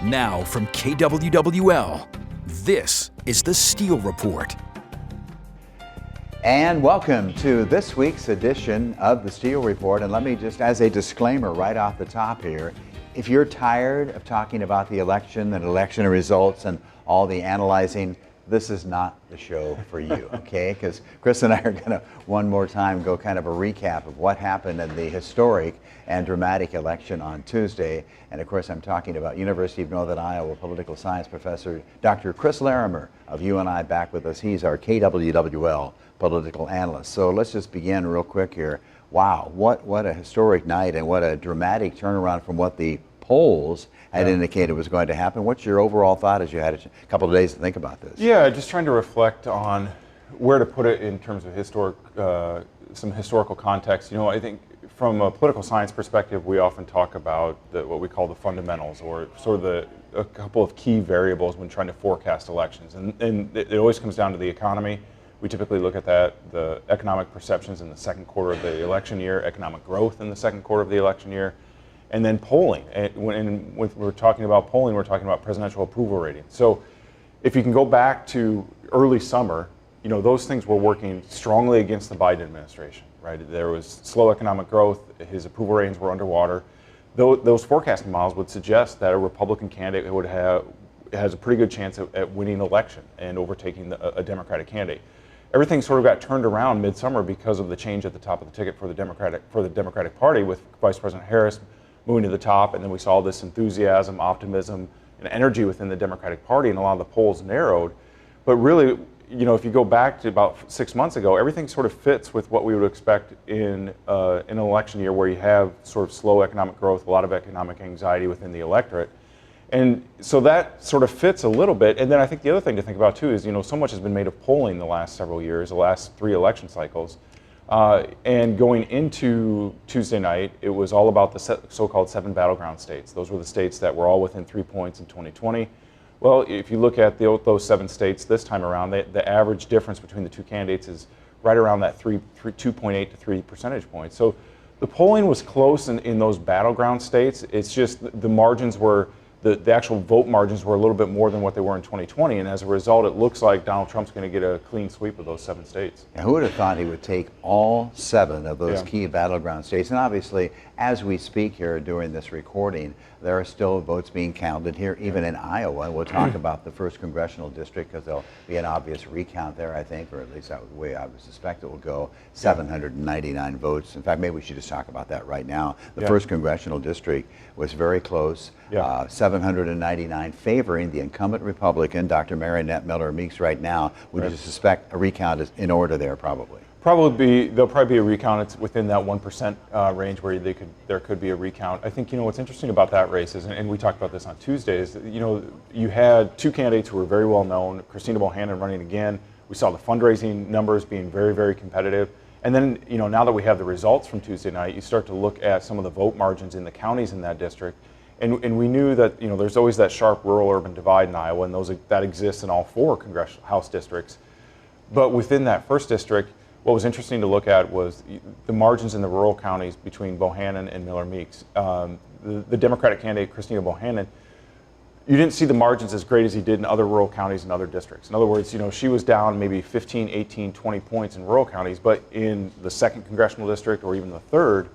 Now from KWWL, this is the Steele Report. And welcome to this week's edition of the Steele Report. And let me just, as a disclaimer right off the top here, if you're tired of talking about the election and election results and all the analyzing, this is not the show for you, okay? Because Chris and I are going to one more time go kind of a recap of what happened in the historic and dramatic election on Tuesday. And of course, I'm talking about University of Northern Iowa political science professor Dr. Chris Larimer of UNI back with us. He's our KWWL political analyst. So let's just begin real quick here. Wow, what a historic night and what a dramatic turnaround from what the polls had indicated was going to happen. What's your overall thought as you had a couple of days to think about this? Yeah, just trying to reflect on where to put it in terms of some historical context. You know, I think from a political science perspective, we often talk about what we call the fundamentals, or sort of a couple of key variables when trying to forecast elections. And it always comes down to the economy. We typically look at the economic perceptions in the second quarter of the election year, economic growth in the second quarter of the election year, and then polling. And when we're talking about polling, we're talking about presidential approval rating. So if you can go back to early summer, you know, those things were working strongly against the Biden administration, right? There was slow economic growth, his approval ratings were underwater. Those forecasting models would suggest that a Republican candidate has a pretty good chance at winning the election and overtaking a Democratic candidate. Everything sort of got turned around midsummer because of the change at the top of the ticket for the Democratic Party, with Vice President Harris moving to the top, and then we saw this enthusiasm, optimism, and energy within the Democratic Party, and a lot of the polls narrowed. But really, you know, if you go back to about 6 months ago, everything sort of fits with what we would expect in an election year where you have sort of slow economic growth, a lot of economic anxiety within the electorate. And so that sort of fits a little bit. And then I think the other thing to think about too is, you know, so much has been made of polling the last several years, the last 3 election cycles. And going into Tuesday night, it was all about the so-called 7 battleground states. Those were the states that were all within 3 points in 2020. Well, if you look at those 7 states this time around, the average difference between the two candidates is right around that 2.8 to 3 percentage points. So the polling was close in those battleground states. It's just the margins were, the actual vote margins were a little bit more than what they were in 2020, and as a result, it looks like Donald Trump's going to get a clean sweep of those 7 states. Now, who would have thought he would take all 7 of those key battleground states? And obviously, as we speak here during this recording, there are still votes being counted here, even in Iowa. We'll talk about the 1st congressional district because there'll be an obvious recount there, I think, or at least that was the way I would suspect it will go. 799 votes. In fact, maybe we should just talk about that right now. The 1st congressional district was very close. 799 favoring the incumbent Republican, Dr. Marinette Miller Meeks, right now. Would you suspect a recount is in order there, probably? There'll probably be a recount. It's within that 1% range where there could be a recount. I think, you know, what's interesting about that race is, and we talked about this on Tuesday, is that, you know, you had 2 candidates who were very well known, Christina Bohannon running again. We saw the fundraising numbers being very, very competitive. And then, you know, now that we have the results from Tuesday night, you start to look at some of the vote margins in the counties in that district. And we knew that, you know, there's always that sharp rural-urban divide in Iowa, and that exists in all 4 congressional House districts. But within that 1st district, what was interesting to look at was the margins in the rural counties between Bohannon and Miller Meeks. The Democratic candidate, Christina Bohannon, you didn't see the margins as great as he did in other rural counties and other districts. In other words, you know, she was down maybe 15, 18, 20 points in rural counties, but in the 2nd congressional district or even the 3rd,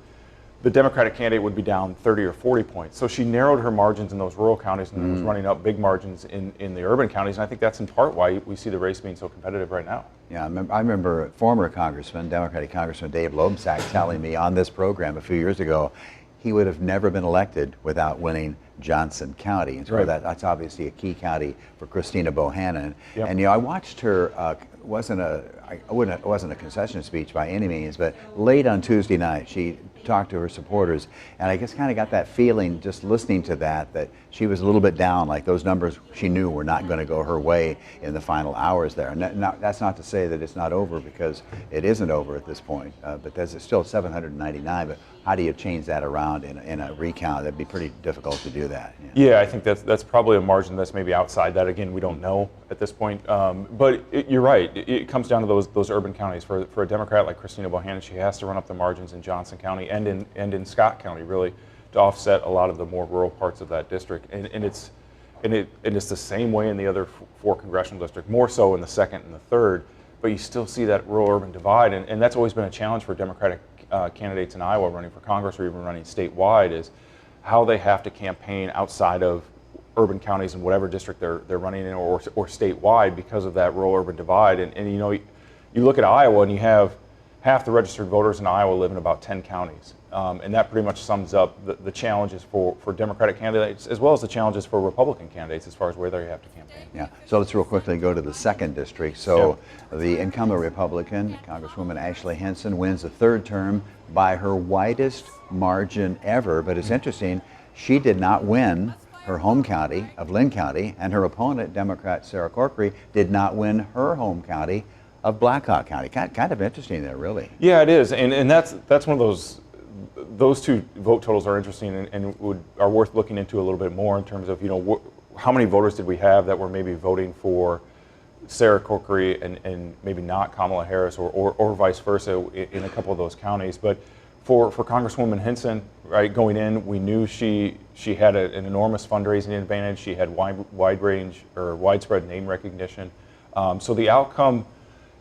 the Democratic candidate would be down 30 or 40 points. So she narrowed her margins in those rural counties and was running up big margins in the urban counties. And I think that's in part why we see the race being so competitive right now. Yeah, I remember former Congressman, Democratic Congressman Dave Loebsack telling me on this program a few years ago, he would have never been elected without winning Johnson County. And so that's obviously a key county for Christina Bohannon. And, you know, I watched her, it wasn't a concession speech by any means, but late on Tuesday night, she talked to her supporters, and I just kind of got that feeling just listening to that she was a little bit down, like those numbers she knew were not going to go her way in the final hours there. And that's not to say that it's not over, because it isn't over at this point, but there's still 799, but how do you change that around in a recount? That'd be pretty difficult to do that. Yeah, I think that's probably a margin that's maybe outside that. Again, we don't know at this point. But you're right. It comes down to those urban counties. For a Democrat like Christina Bohannon, she has to run up the margins in Johnson County and in Scott County, really, to offset a lot of the more rural parts of that district. And it's, and it's the same way in the other four congressional districts, more so in the second and the third, but you still see that rural-urban divide, and that's always been a challenge for Democratic candidates in Iowa running for Congress or even running statewide, is how they have to campaign outside of urban counties in whatever district they're running in, or statewide, because of that rural-urban divide. And you know, you look at Iowa and you have half the registered voters in Iowa live in about 10 counties. And that pretty much sums up the challenges for Democratic candidates, as well as the challenges for Republican candidates as far as where they have to campaign. Yeah, so let's real quickly go to the second district. So the incumbent Republican, Congresswoman Ashley Hinson, wins the third term by her widest margin ever. But it's interesting, she did not win her home county of Lynn County, and her opponent, Democrat Sarah Corkery, did not win her home county of Blackhawk County. Kind of interesting there, really. Yeah, it is, and that's one of those two vote totals are interesting and are worth looking into a little bit more in terms of, you know, how many voters did we have that were maybe voting for Sarah Corkery and maybe not Kamala Harris, or vice versa in a couple of those counties. But for Congresswoman Hinson, right, going in, we knew she had an enormous fundraising advantage. She had widespread name recognition. So the outcome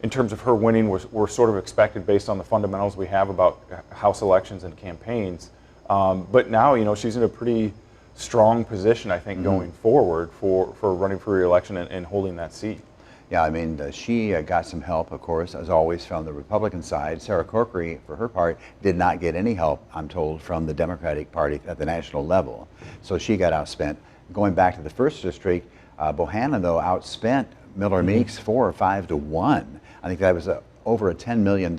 in terms of her winning were sort of expected based on the fundamentals we have about House elections and campaigns. But now, you know, she's in a pretty strong position, I think, going forward for running for re-election and holding that seat. Yeah, I mean, she got some help, of course, as always, from the Republican side. Sarah Corkery, for her part, did not get any help, I'm told, from the Democratic Party at the national level. So she got outspent. Going back to the first district, Bohannon, though, outspent Miller Meeks 4 or 5 to 1. I think that was over a $10 million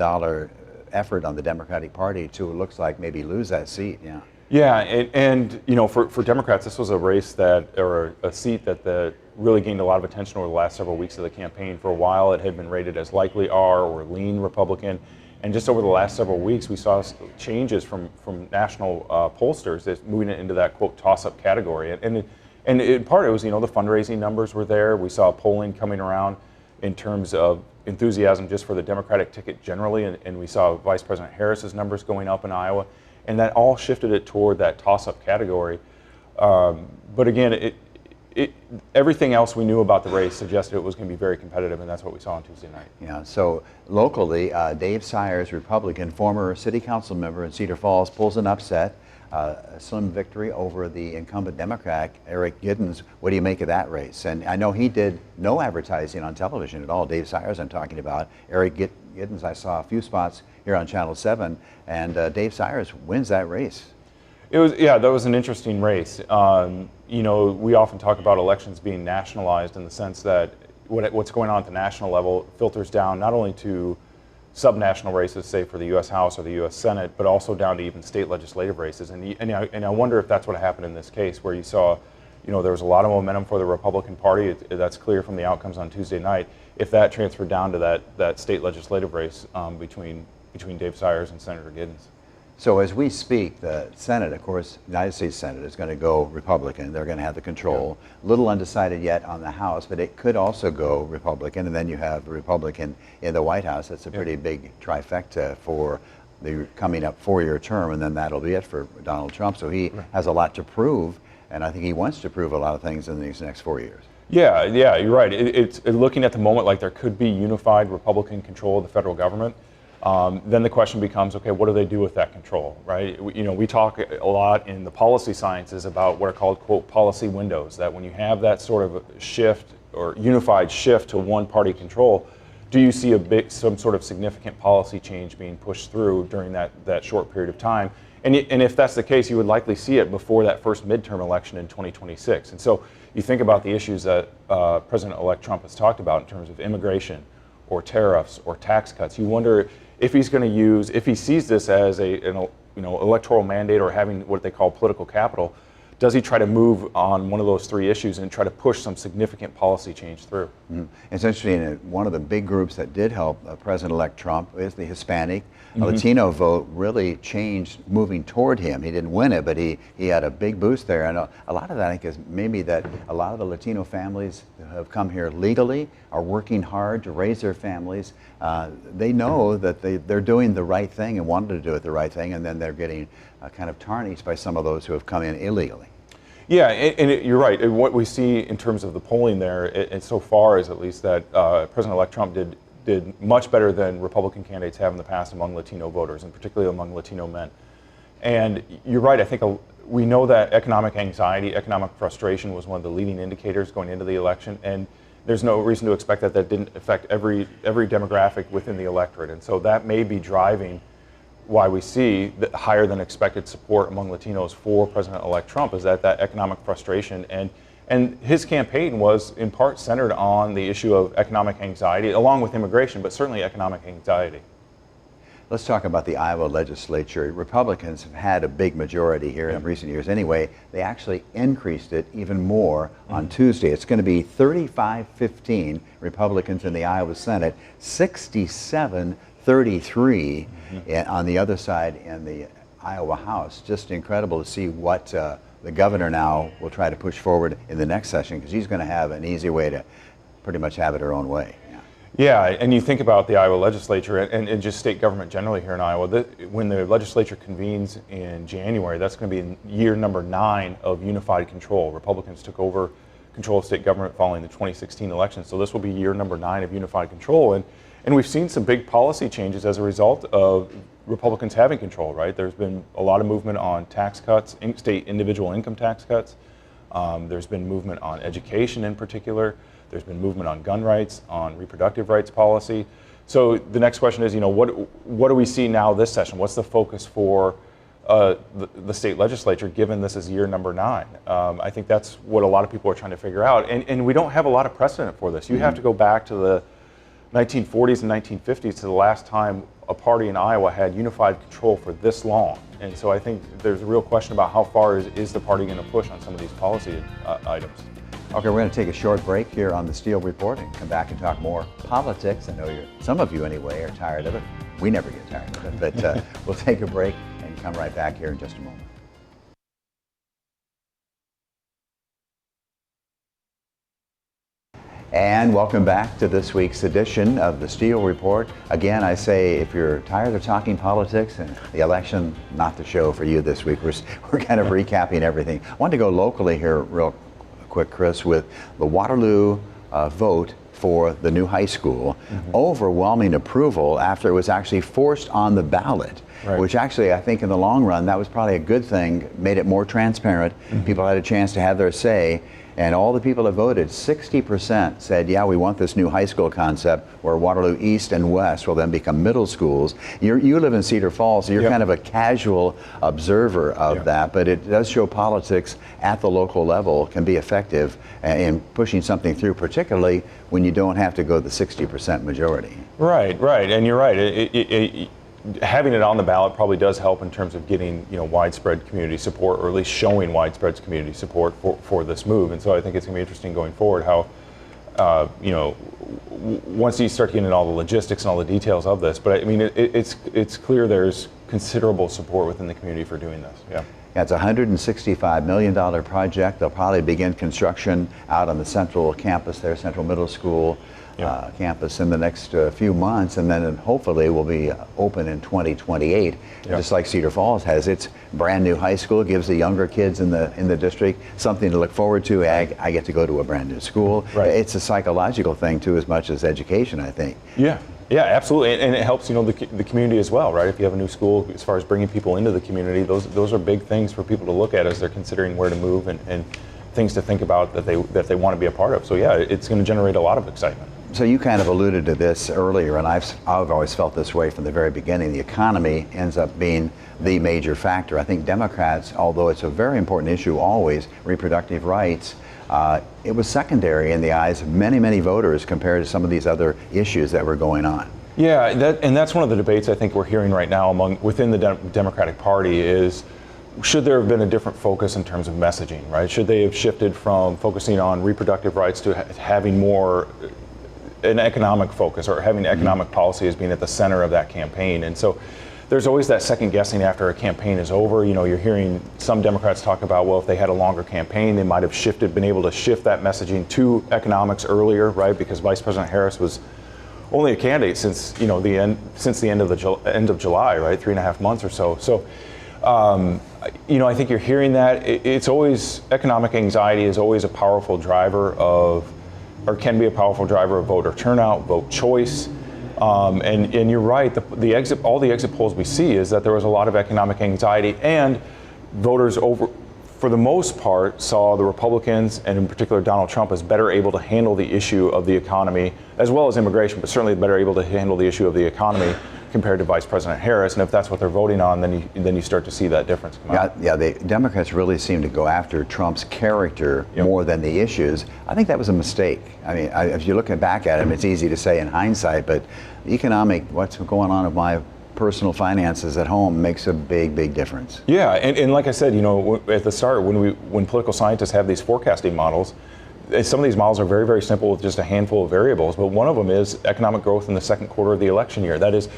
effort on the Democratic Party to, it looks like, maybe lose that seat. Yeah. Yeah, and you know, for Democrats, this was a race or a seat that really gained a lot of attention over the last several weeks of the campaign. For a while, it had been rated as likely R or lean Republican, and just over the last several weeks, we saw changes from national pollsters that's moving it into that quote toss-up category. And in part, it was, you know, the fundraising numbers were there. We saw polling coming around in terms of enthusiasm just for the Democratic ticket generally, and we saw Vice President Harris's numbers going up in Iowa. And that all shifted it toward that toss-up category. But again, everything else we knew about the race suggested it was going to be very competitive, and that's what we saw on Tuesday night. Yeah, so locally, Dave Sires, Republican, former city council member in Cedar Falls, pulls an upset, a slim victory over the incumbent Democrat, Eric Giddens. What do you make of that race? And I know he did no advertising on television at all. Dave Sires I'm talking about. Eric Giddens, I saw a few spots here on Channel 7, and Dave Sires wins that race. That was an interesting race. You know, we often talk about elections being nationalized in the sense that what's going on at the national level filters down not only to subnational races, say for the U.S. House or the U.S. Senate, but also down to even state legislative races. And I wonder if that's what happened in this case, where you saw, you know, there was a lot of momentum for the Republican Party. That's clear from the outcomes on Tuesday night. If that transferred down to that state legislative race between Dave Sires and Senator Giddens. So as we speak, the Senate, of course, United States Senate is going to go Republican. They're going to have the control. A little undecided yet on the House, but it could also go Republican. And then you have a Republican in the White House. That's a pretty big trifecta for the coming up 4-year term, and then that'll be it for Donald Trump. So he has a lot to prove, and I think he wants to prove a lot of things in these next 4 years. Yeah, you're right. It's looking at the moment like there could be unified Republican control of the federal government. Then the question becomes, okay, what do they do with that control, right? We talk a lot in the policy sciences about what are called, quote, policy windows, that when you have that sort of shift or unified shift to one-party control, do you see some sort of significant policy change being pushed through during that short period of time? And if that's the case, you would likely see it before that first midterm election in 2026. And so you think about the issues that President-elect Trump has talked about in terms of immigration or tariffs or tax cuts. You wonder if he's going to if he sees this as an electoral mandate or having what they call political capital, does he try to move on one of those three issues and try to push some significant policy change through? Mm-hmm. It's interesting, one of the big groups that did help President-elect Trump is the Hispanic. Latino vote really changed moving toward him. He didn't win it, but he had a big boost there. And a lot of that, I think, is maybe that a lot of the Latino families who have come here legally are working hard to raise their families. They know that they're doing the right thing and wanted to do it the right thing, and then they're getting kind of tarnished by some of those who have come in illegally. Yeah, you're right. And what we see in terms of the polling there, and so far is at least that President-elect Trump did much better than Republican candidates have in the past among Latino voters, and particularly among Latino men. And you're right. I think we know that economic anxiety, economic frustration was one of the leading indicators going into the election, and there's no reason to expect that didn't affect every demographic within the electorate. And so that may be driving why we see the higher than expected support among Latinos for President-elect Trump, is that economic frustration. And his campaign was in part centered on the issue of economic anxiety, along with immigration, but certainly economic anxiety. Let's talk about the Iowa legislature. Republicans have had a big majority here in recent years anyway. They actually increased it even more on Tuesday. It's going to be 35-15 Republicans in the Iowa Senate, 67-33 on the other side in the Iowa House. Just incredible to see what the governor now will try to push forward in the next session, because he's going to have an easy way to pretty much have it her own way. Yeah, and you think about the Iowa legislature and just state government generally here in Iowa, when the legislature convenes in January, that's going to be in year number 9 of unified control. Republicans took over control of state government following the 2016 election, so this will be year number 9 of unified control. And we've seen some big policy changes as a result of Republicans having control, right? There's been a lot of movement on tax cuts, state individual income tax cuts. There's been movement on education in particular. There's been movement on gun rights, on reproductive rights policy. So the next question is, what do we see now this session? What's the focus for the state legislature, given this is year number 9? I think that's what a lot of people are trying to figure out. And we don't have a lot of precedent for this. You have to go back to the 1940s and 1950s to the last time a party in Iowa had unified control for this long. And so I think there's a real question about how far is the party going to push on some of these policy items. Okay, we're going to take a short break here on the Steele Report and come back and talk more politics. I know some of you anyway are tired of it. We never get tired of it, but we'll take a break and come right back here in just a moment. And welcome back to this week's edition of the Steele Report. Again, I say, if you're tired of talking politics and the election, not the show for you this week. We're kind of recapping everything. I wanted to go locally here real quick, Chris, with the Waterloo vote for the new high school. Overwhelming approval after it was actually forced on the ballot, which actually I think in the long run that was probably a good thing, made it more transparent. People had a chance to have their say. And all the people that voted, 60% said, yeah, we want this new high school concept where Waterloo East and West will then become middle schools. You live in Cedar Falls, so you're kind of a casual observer of that, but it does show politics at the local level can be effective in pushing something through, particularly when you don't have to go the 60% majority. Right, and you're right. Having it on the ballot probably does help in terms of getting widespread community support, or at least showing widespread community support for this move. And so I think it's going to be interesting going forward how once you start getting into all the logistics and all the details of this. But I mean, it's clear there's considerable support within the community for doing this. Yeah, it's a $165 million project. They'll probably begin construction out on the central campus there, Central Middle School. Campus in the next few months, and then hopefully will be open in 2028. Just like Cedar Falls has its brand new high school, gives the younger kids in the district something to look forward to. I get to go to a brand new school. It's a psychological thing too, as much as education, I think. Yeah, absolutely, and it helps the community as well, right? If you have a new school, as far as bringing people into the community, those are big things for people to look at as they're considering where to move and things to think about that they want to be a part of. So yeah, it's going to generate a lot of excitement. So you kind of alluded to this earlier, and I've always felt this way from the very beginning. The economy ends up being the major factor. I think Democrats, although it's a very important issue always, reproductive rights, it was secondary in the eyes of many, many voters compared to some of these other issues that were going on. Yeah, and that's one of the debates I think we're hearing right now within the Democratic Party is, should there have been a different focus in terms of messaging, right? Should they have shifted from focusing on reproductive rights to having more an economic focus, or having economic policy as being at the center of that campaign? And so there's always that second guessing after a campaign is over. You're hearing some Democrats talk about, well, if they had a longer campaign, they might have been able to shift that messaging to economics earlier, right? Because Vice President Harris was only a candidate since the end of July, right? 3.5 months or so. So I think you're hearing that. It's always, economic anxiety is always a powerful driver of, or can be a powerful driver of voter turnout, vote choice. And you're right, all the exit polls we see is that there was a lot of economic anxiety, and voters for the most part, saw the Republicans, and in particular Donald Trump, as better able to handle the issue of the economy, as well as immigration, but certainly better able to handle the issue of the economy compared to Vice President Harris. And if that's what they're voting on, then you start to see that difference come out. Yeah, the Democrats really seem to go after Trump's character more than the issues. I think that was a mistake. I mean, if you look back at him, it's easy to say in hindsight, but what's going on with my personal finances at home makes a big difference. Yeah, and like I said, at the start, when political scientists have these forecasting models, some of these models are very simple with just a handful of variables, but one of them is economic growth in the second quarter of the election year. That is,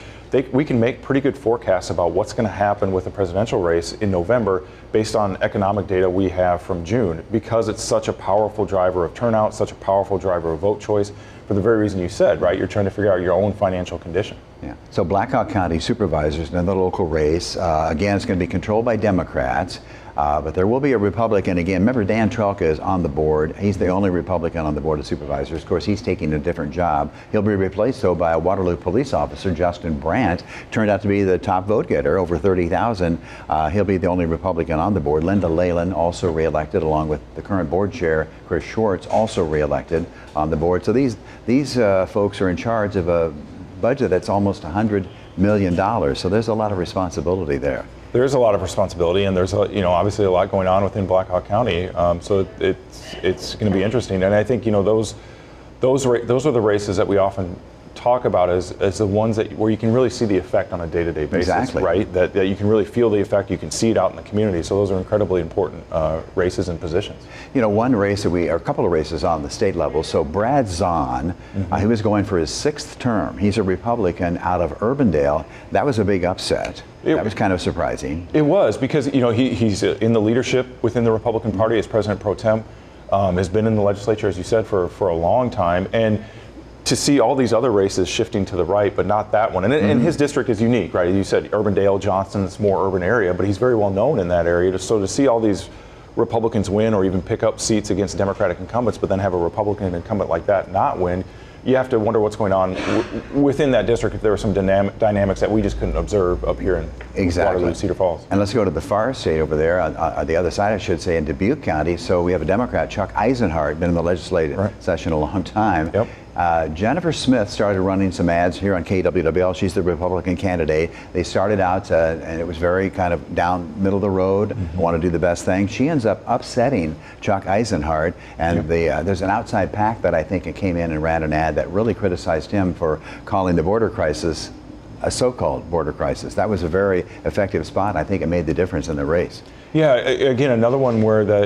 we can make pretty good forecasts about what's going to happen with the presidential race in November based on economic data we have from June, because it's such a powerful driver of turnout, such a powerful driver of vote choice, for the very reason you said, right? You're trying to figure out your own financial condition. Yeah. So Blackhawk County Supervisors, another local race. Again, it's going to be controlled by Democrats, but there will be a Republican. Again, remember Dan Trelka is on the board. He's the only Republican on the Board of Supervisors. Of course, he's taking a different job. He'll be replaced, though, by a Waterloo police officer, Justin Brandt. Turned out to be the top vote getter, over 30,000. He'll be the only Republican on the board. Linda Leyland, also reelected, along with the current board chair, Chris Schwartz, also reelected on the board. So these folks are in charge of a budget that's almost $100 million. So there's a lot of responsibility there. There's a lot of responsibility, and there's obviously a lot going on within Blackhawk County. So it's going to be interesting, and I think those are the races that we often talk about as the ones where you can really see the effect on a day-to-day basis, exactly. Right? That you can really feel the effect, you can see it out in the community. So those are incredibly important races and positions. One race or a couple of races on the state level. So Brad Zahn, he was going for his 6th term. He's a Republican out of Urbandale. That was a big upset. That was kind of surprising. It was, because he's in the leadership within the Republican Party as President Pro Tem, has been in the legislature, as you said, for a long time, and to see all these other races shifting to the right, but not that one. And his district is unique, right? You said Urbandale, Johnston, it's more urban area, but he's very well known in that area. So to see all these Republicans win or even pick up seats against Democratic incumbents, but then have a Republican incumbent like that not win, you have to wonder what's going on within that district, if there were some dynamics that we just couldn't observe up here in Waterloo, Cedar Falls. And let's go to the far state over there, on the other side, I should say, in Dubuque County. So we have a Democrat, Chuck Eisenhardt, been in the legislative session a long time. Yep. Jennifer Smith started running some ads here on KWWL. She's the Republican candidate. They started out, and it was very kind of down middle of the road, want to do the best thing. She ends up upsetting Chuck Eisenhardt, and there's an outside PAC that I think came in and ran an ad that really criticized him for calling the border crisis a so-called border crisis. That was a very effective spot. I think it made the difference in the race. Yeah, again, another one where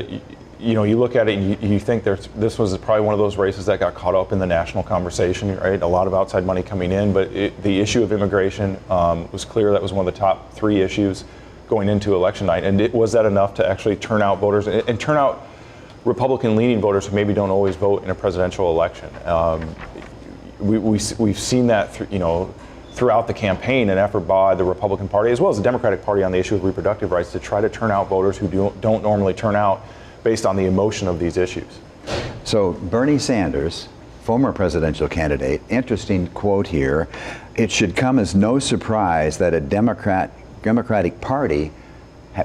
you look at it and you think this was probably one of those races that got caught up in the national conversation, right? A lot of outside money coming in, but the issue of immigration was clear. That was one of the top 3 issues going into election night. And was that enough to actually turn out voters and turn out Republican-leaning voters who maybe don't always vote in a presidential election? We've seen that throughout the campaign, an effort by the Republican Party as well as the Democratic Party on the issue of reproductive rights to try to turn out voters who don't normally turn out based on the emotion of these issues. So Bernie Sanders, former presidential candidate, interesting quote here: "It should come as no surprise that a Democratic Party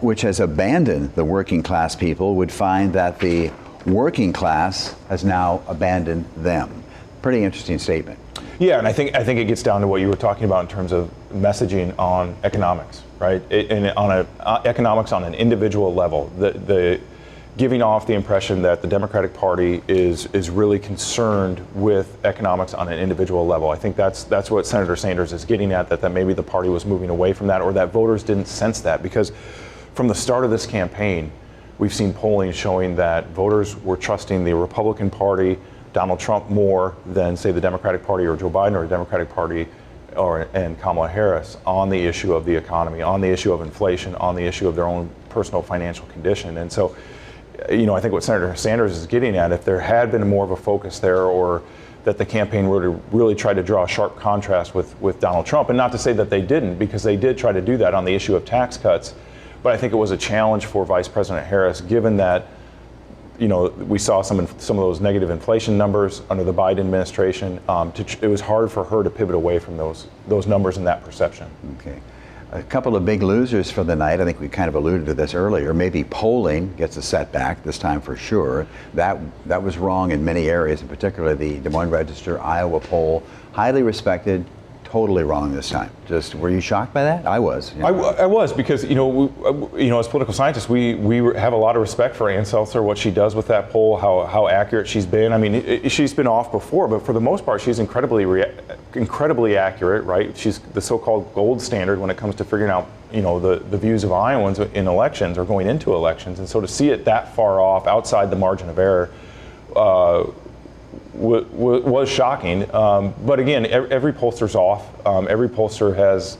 which has abandoned the working class people would find that the working class has now abandoned them." Pretty interesting statement. Yeah, and I think it gets down to what you were talking about in terms of messaging on economics, right? Economics on an individual level. The giving off the impression that the Democratic Party is really concerned with economics on an individual level. I think that's what Senator Sanders is getting at, that maybe the party was moving away from that, or that voters didn't sense that, because from the start of this campaign, we've seen polling showing that voters were trusting the Republican Party, Donald Trump, more than, say, the Democratic Party or Joe Biden, or the Democratic Party and Kamala Harris on the issue of the economy, on the issue of inflation, on the issue of their own personal financial condition. And so, I think what Senator Sanders is getting at, if there had been more of a focus there, or that the campaign were to really try to draw a sharp contrast with Donald Trump, and not to say that they didn't, because they did try to do that on the issue of tax cuts, but I think it was a challenge for Vice President Harris, given that we saw some of those negative inflation numbers under the Biden administration. It was hard for her to pivot away from those numbers and that perception. Okay. A couple of big losers for the night. I think we kind of alluded to this earlier. Maybe polling gets a setback this time for sure. That was wrong in many areas, in particular the Des Moines Register Iowa poll, highly respected. Totally wrong this time. Just, were you shocked by that? I was. I was, because as political scientists, we have a lot of respect for Ann Seltzer, what she does with that poll, how accurate she's been. I mean, she's been off before, but for the most part, she's incredibly accurate, right? She's the so-called gold standard when it comes to figuring out the views of Iowans in elections or going into elections, and so to see it that far off, outside the margin of error, was shocking, but again, every pollster's off. Every pollster has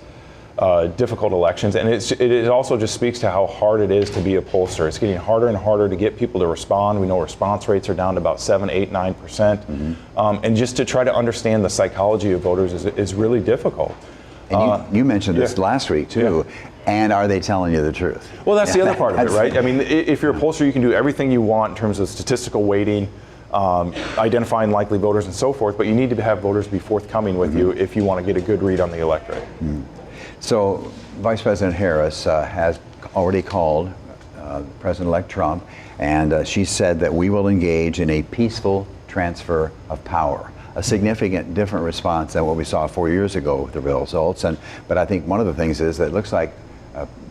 difficult elections, and it also just speaks to how hard it is to be a pollster. It's getting harder and harder to get people to respond. We know response rates are down to about 7, 8, 9%, and just to try to understand the psychology of voters is really difficult. And you mentioned this last week too. Yeah. And are they telling you the truth? Well, that's the other part of it, right? I mean, if you're a pollster, you can do everything you want in terms of statistical weighting, identifying likely voters and so forth, but you need to have voters be forthcoming with you if you want to get a good read on the electorate. So Vice President Harris has already called President-elect Trump, and she said that we will engage in a peaceful transfer of power. A significant different response than what we saw 4 years ago with the results. But I think one of the things is that it looks like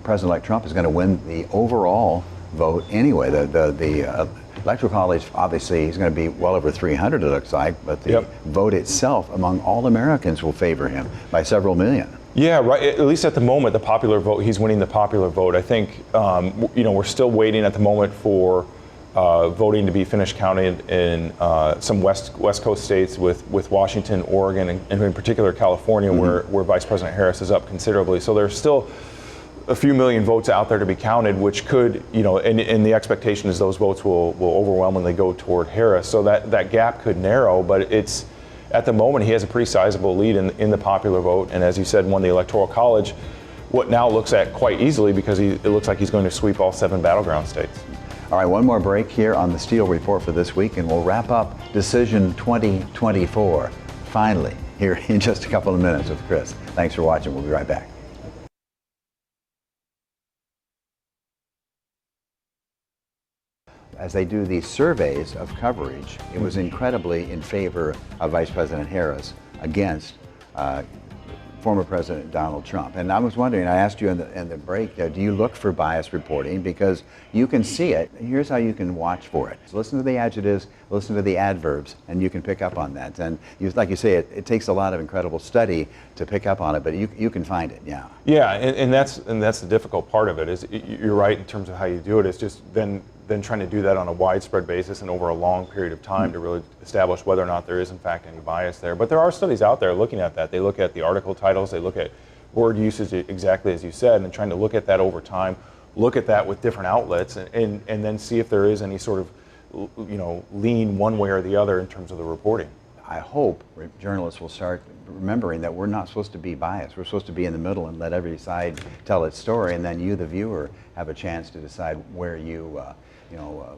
President-elect Trump is going to win the overall vote anyway. The Electoral College, obviously, is going to be well over 300, it looks like, but the vote itself among all Americans will favor him by several million. Yeah, right. At least at the moment, the popular vote, he's winning the popular vote. I think, we're still waiting at the moment for voting to be finished counted in some West Coast states with Washington, Oregon, and in particular California, where Vice President Harris is up considerably. So there's still a few million votes out there to be counted, which could, and the expectation is those votes will overwhelmingly go toward Harris. So that gap could narrow, but it's, at the moment, he has a pretty sizable lead in the popular vote, and as you said, won the Electoral College, what now looks at quite easily, because it looks like he's going to sweep all 7 battleground states. All right, one more break here on the Steele Report for this week, and we'll wrap up Decision 2024, finally, here in just a couple of minutes with Chris. Thanks for watching. We'll be right back. As they do these surveys of coverage, it was incredibly in favor of Vice President Harris against former President Donald Trump. And I was wondering, I asked you in the break, do you look for bias reporting? Because you can see it. Here's how you can watch for it. So listen to the adjectives, listen to the adverbs, and you can pick up on that. And like you say, it takes a lot of incredible study to pick up on it, but you can find it, yeah. Yeah, and that's the difficult part of it. Is you're right in terms of how you do it. It's just then trying to do that on a widespread basis and over a long period of time to really establish whether or not there is in fact any bias there. But there are studies out there looking at that. They look at the article titles, they look at word usage exactly as you said, and trying to look at that over time, look at that with different outlets, and then see if there is any sort of lean one way or the other in terms of the reporting. I hope journalists will start remembering that we're not supposed to be biased. We're supposed to be in the middle and let every side tell its story, and then you, the viewer, have a chance to decide where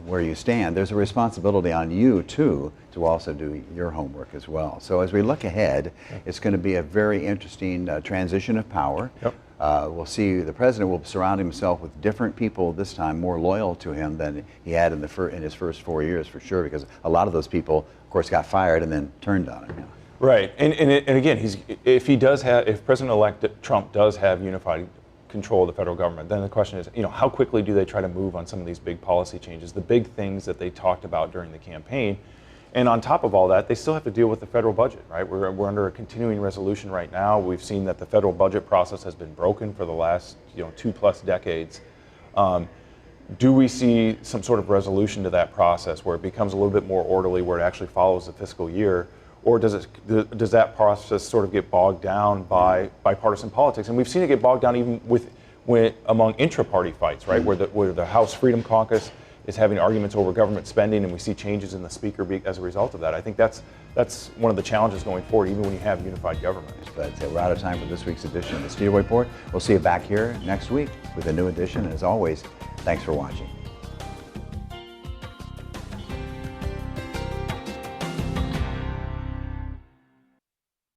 where you stand. There's a responsibility on you too to also do your homework as well. So as we look ahead, it's going to be a very interesting transition of power. We'll see the president will surround himself with different people this time, more loyal to him than he had in his first 4 years for sure, because a lot of those people, of course, got fired and then turned on him. Right, and again, if President-elect Trump does have unified control of the federal government, then the question is, how quickly do they try to move on some of these big policy changes, the big things that they talked about during the campaign? And on top of all that, they still have to deal with the federal budget, right? We're under a continuing resolution right now. We've seen that the federal budget process has been broken for the last 2+ decades. Do we see some sort of resolution to that process where it becomes a little bit more orderly, where it actually follows the fiscal year? Or does that process sort of get bogged down by bipartisan politics? And we've seen it get bogged down even among intra-party fights, right? Where the House Freedom Caucus is having arguments over government spending, and we see changes in the speaker as a result of that. I think that's one of the challenges going forward, even when you have unified government. But we're out of time for this week's edition of the Steele Report. We'll see you back here next week with a new edition. And as always, thanks for watching.